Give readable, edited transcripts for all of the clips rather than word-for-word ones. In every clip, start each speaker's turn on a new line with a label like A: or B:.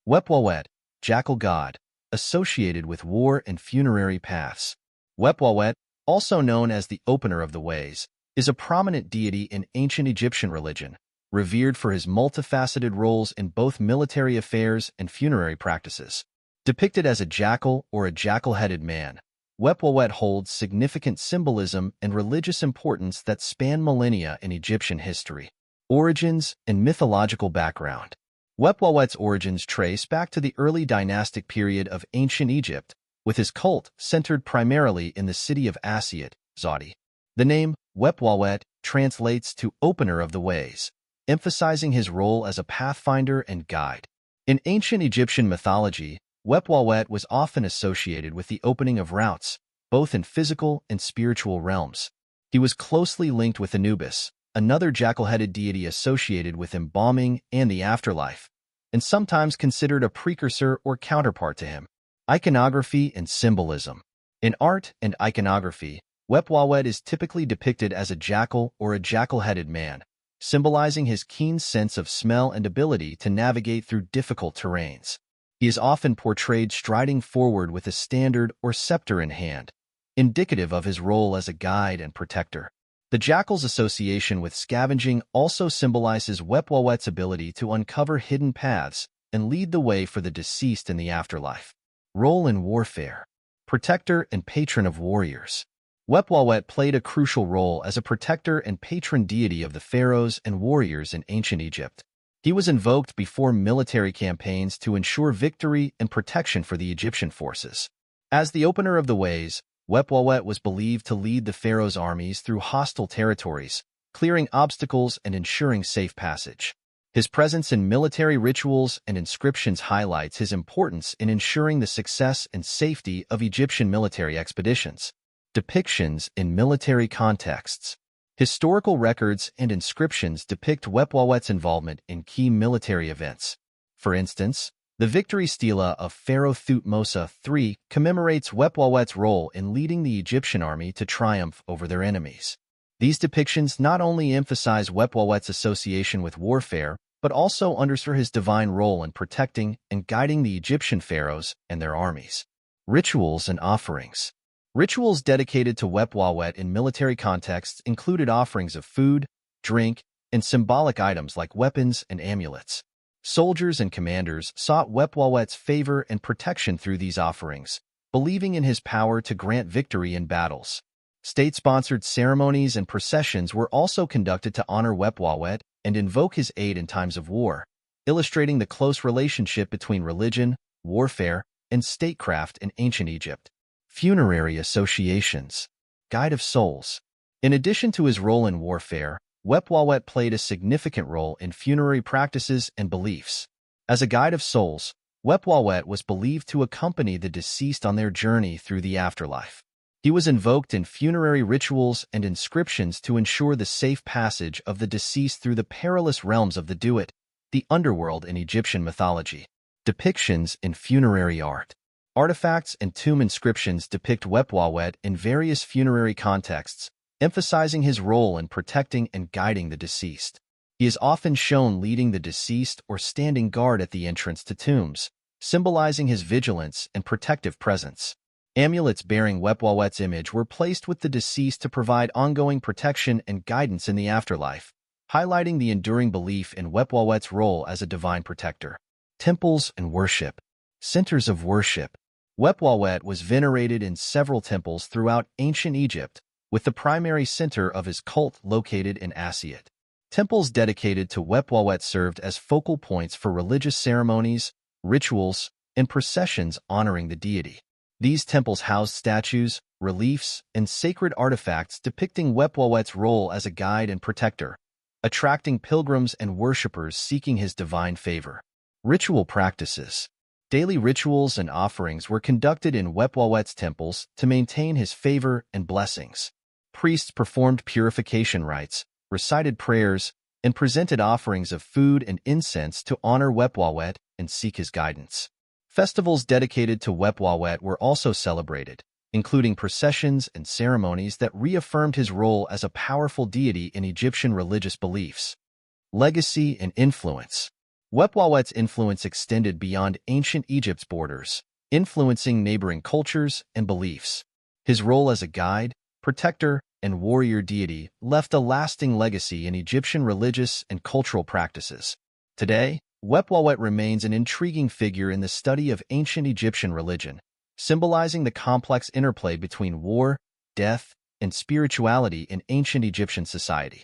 A: Wepwawet, Jackal god, associated with war and funerary paths. Wepwawet, also known as the opener of the ways, is a prominent deity in ancient Egyptian religion, revered for his multifaceted roles in both military affairs and funerary practices. Depicted as a jackal or a jackal-headed man, Wepwawet holds significant symbolism and religious importance that span millennia in Egyptian history. Origins and mythological background. Wepwawet's origins trace back to the early dynastic period of ancient Egypt, with his cult centered primarily in the city of Asyut, Zodi. The name Wepwawet translates to opener of the ways, emphasizing his role as a pathfinder and guide. In ancient Egyptian mythology, Wepwawet was often associated with the opening of routes, both in physical and spiritual realms. He was closely linked with Anubis, another jackal-headed deity associated with embalming and the afterlife, and sometimes considered a precursor or counterpart to him. Iconography and symbolism. In art and iconography, Wepwawet is typically depicted as a jackal or a jackal-headed man, symbolizing his keen sense of smell and ability to navigate through difficult terrains. He is often portrayed striding forward with a standard or scepter in hand, indicative of his role as a guide and protector. The jackal's association with scavenging also symbolizes Wepwawet's ability to uncover hidden paths and lead the way for the deceased in the afterlife. Role in warfare. Protector and patron of warriors. Wepwawet played a crucial role as a protector and patron deity of the pharaohs and warriors in ancient Egypt. He was invoked before military campaigns to ensure victory and protection for the Egyptian forces. As the opener of the ways, Wepwawet was believed to lead the pharaoh's armies through hostile territories, clearing obstacles and ensuring safe passage. His presence in military rituals and inscriptions highlights his importance in ensuring the success and safety of Egyptian military expeditions. Depictions in military contexts. Historical records and inscriptions depict Wepwawet's involvement in key military events. For instance, the victory stela of Pharaoh Thutmose III commemorates Wepwawet's role in leading the Egyptian army to triumph over their enemies. These depictions not only emphasize Wepwawet's association with warfare, but also underscore his divine role in protecting and guiding the Egyptian pharaohs and their armies. Rituals and offerings. Rituals dedicated to Wepwawet in military contexts included offerings of food, drink, and symbolic items like weapons and amulets. Soldiers and commanders sought Wepwawet's favor and protection through these offerings, believing in his power to grant victory in battles. State-sponsored ceremonies and processions were also conducted to honor Wepwawet and invoke his aid in times of war, illustrating the close relationship between religion, warfare, and statecraft in ancient Egypt. Funerary associations. Guide of souls. In addition to his role in warfare, Wepwawet played a significant role in funerary practices and beliefs. As a guide of souls, Wepwawet was believed to accompany the deceased on their journey through the afterlife. He was invoked in funerary rituals and inscriptions to ensure the safe passage of the deceased through the perilous realms of the Duat, the underworld in Egyptian mythology. Depictions in funerary art. Artifacts and tomb inscriptions depict Wepwawet in various funerary contexts, emphasizing his role in protecting and guiding the deceased. He is often shown leading the deceased or standing guard at the entrance to tombs, symbolizing his vigilance and protective presence. Amulets bearing Wepwawet's image were placed with the deceased to provide ongoing protection and guidance in the afterlife, highlighting the enduring belief in Wepwawet's role as a divine protector. Temples and worship. Centers of worship. Wepwawet was venerated in several temples throughout ancient Egypt, with the primary center of his cult located in Asyut. Temples dedicated to Wepwawet served as focal points for religious ceremonies, rituals, and processions honoring the deity. These temples housed statues, reliefs, and sacred artifacts depicting Wepwawet's role as a guide and protector, attracting pilgrims and worshippers seeking his divine favor. Ritual practices. Daily rituals and offerings were conducted in Wepwawet's temples to maintain his favor and blessings. Priests performed purification rites, recited prayers, and presented offerings of food and incense to honor Wepwawet and seek his guidance. Festivals dedicated to Wepwawet were also celebrated, including processions and ceremonies that reaffirmed his role as a powerful deity in Egyptian religious beliefs. Legacy and influence. Wepwawet's influence extended beyond ancient Egypt's borders, influencing neighboring cultures and beliefs. His role as a guide, protector, and warrior deity left a lasting legacy in Egyptian religious and cultural practices. Today, Wepwawet remains an intriguing figure in the study of ancient Egyptian religion, symbolizing the complex interplay between war, death, and spirituality in ancient Egyptian society.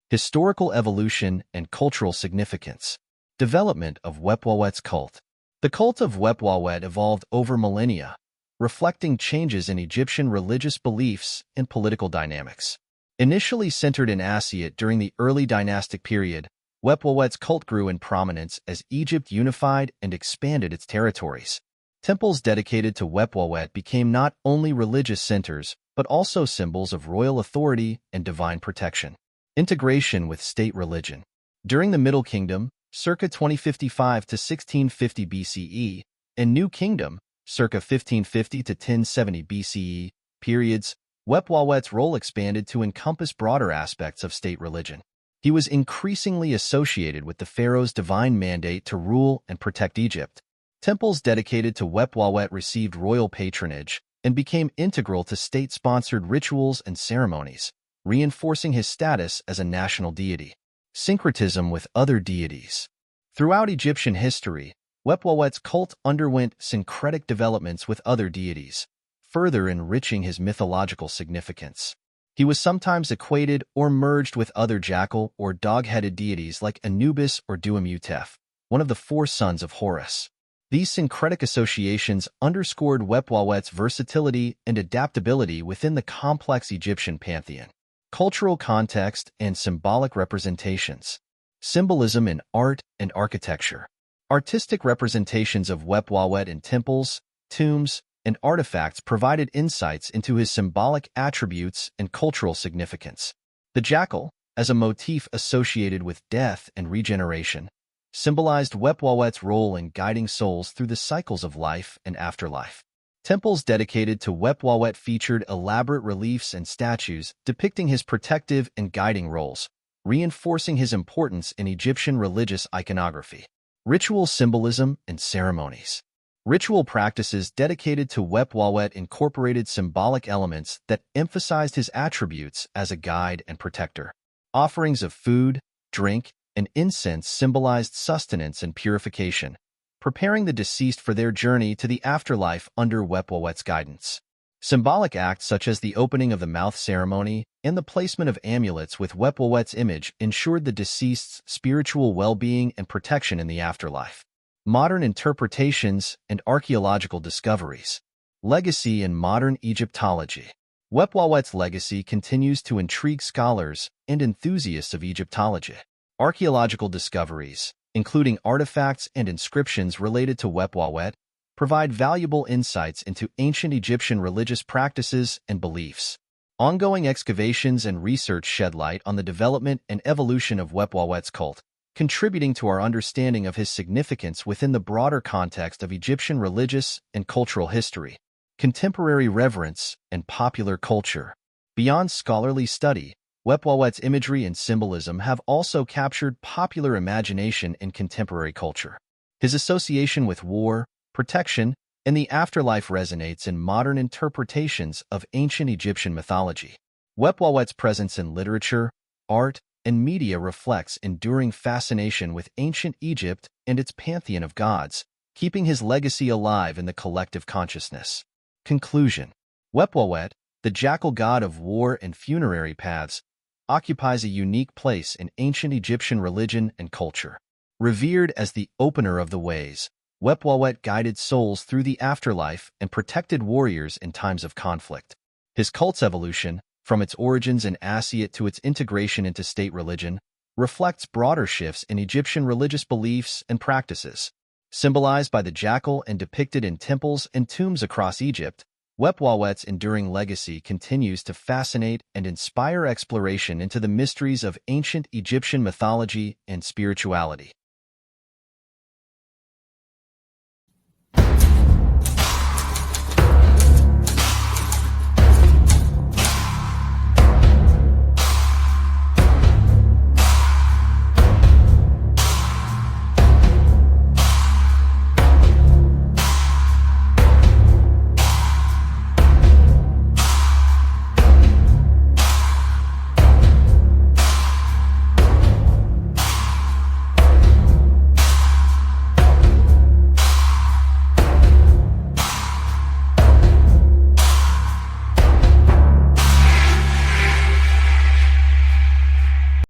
A: Historical evolution and cultural significance. Development of Wepwawet's cult. The cult of Wepwawet evolved over millennia, reflecting changes in Egyptian religious beliefs and political dynamics. Initially centered in Asyut during the early dynastic period, Wepwawet's cult grew in prominence as Egypt unified and expanded its territories. Temples dedicated to Wepwawet became not only religious centers, but also symbols of royal authority and divine protection. Integration with state religion. During the Middle Kingdom, circa 2055 to 1650 BCE, and New Kingdom, circa 1550 to 1070 BCE, periods, Wepwawet's role expanded to encompass broader aspects of state religion. He was increasingly associated with the pharaoh's divine mandate to rule and protect Egypt. Temples dedicated to Wepwawet received royal patronage and became integral to state-sponsored rituals and ceremonies, reinforcing his status as a national deity. Syncretism with other deities. Throughout Egyptian history, Wepwawet's cult underwent syncretic developments with other deities, further enriching his mythological significance. He was sometimes equated or merged with other jackal or dog-headed deities like Anubis or Duamutef, one of the four sons of Horus. These syncretic associations underscored Wepwawet's versatility and adaptability within the complex Egyptian pantheon. Cultural context and symbolic representations. Symbolism in art and architecture. Artistic representations of Wepwawet in temples, tombs, and artifacts provided insights into his symbolic attributes and cultural significance. The jackal, as a motif associated with death and regeneration, symbolized Wepwawet's role in guiding souls through the cycles of life and afterlife. Temples dedicated to Wepwawet featured elaborate reliefs and statues depicting his protective and guiding roles, reinforcing his importance in Egyptian religious iconography. Ritual symbolism and ceremonies. Ritual practices dedicated to Wepwawet incorporated symbolic elements that emphasized his attributes as a guide and protector. Offerings of food, drink, and incense symbolized sustenance and purification, preparing the deceased for their journey to the afterlife under Wepwawet's guidance. Symbolic acts such as the opening of the mouth ceremony and the placement of amulets with Wepwawet's image ensured the deceased's spiritual well-being and protection in the afterlife. Modern interpretations and archaeological discoveries. Legacy in modern Egyptology. Wepwawet's legacy continues to intrigue scholars and enthusiasts of Egyptology. Archaeological discoveries, including artifacts and inscriptions related to Wepwawet, provide valuable insights into ancient Egyptian religious practices and beliefs. Ongoing excavations and research shed light on the development and evolution of Wepwawet's cult, contributing to our understanding of his significance within the broader context of Egyptian religious and cultural history. Contemporary reverence and popular culture. Beyond scholarly study, Wepwawet's imagery and symbolism have also captured popular imagination in contemporary culture. His association with war, protection, and the afterlife resonates in modern interpretations of ancient Egyptian mythology. Wepwawet's presence in literature, art, and media reflects enduring fascination with ancient Egypt and its pantheon of gods, keeping his legacy alive in the collective consciousness. Conclusion. Wepwawet, the jackal god of war and funerary paths, occupies a unique place in ancient Egyptian religion and culture. Revered as the opener of the ways, Wepwawet guided souls through the afterlife and protected warriors in times of conflict. His cult's evolution, from its origins in Asyut to its integration into state religion, reflects broader shifts in Egyptian religious beliefs and practices. Symbolized by the jackal and depicted in temples and tombs across Egypt, Wepwawet's enduring legacy continues to fascinate and inspire exploration into the mysteries of ancient Egyptian mythology and spirituality.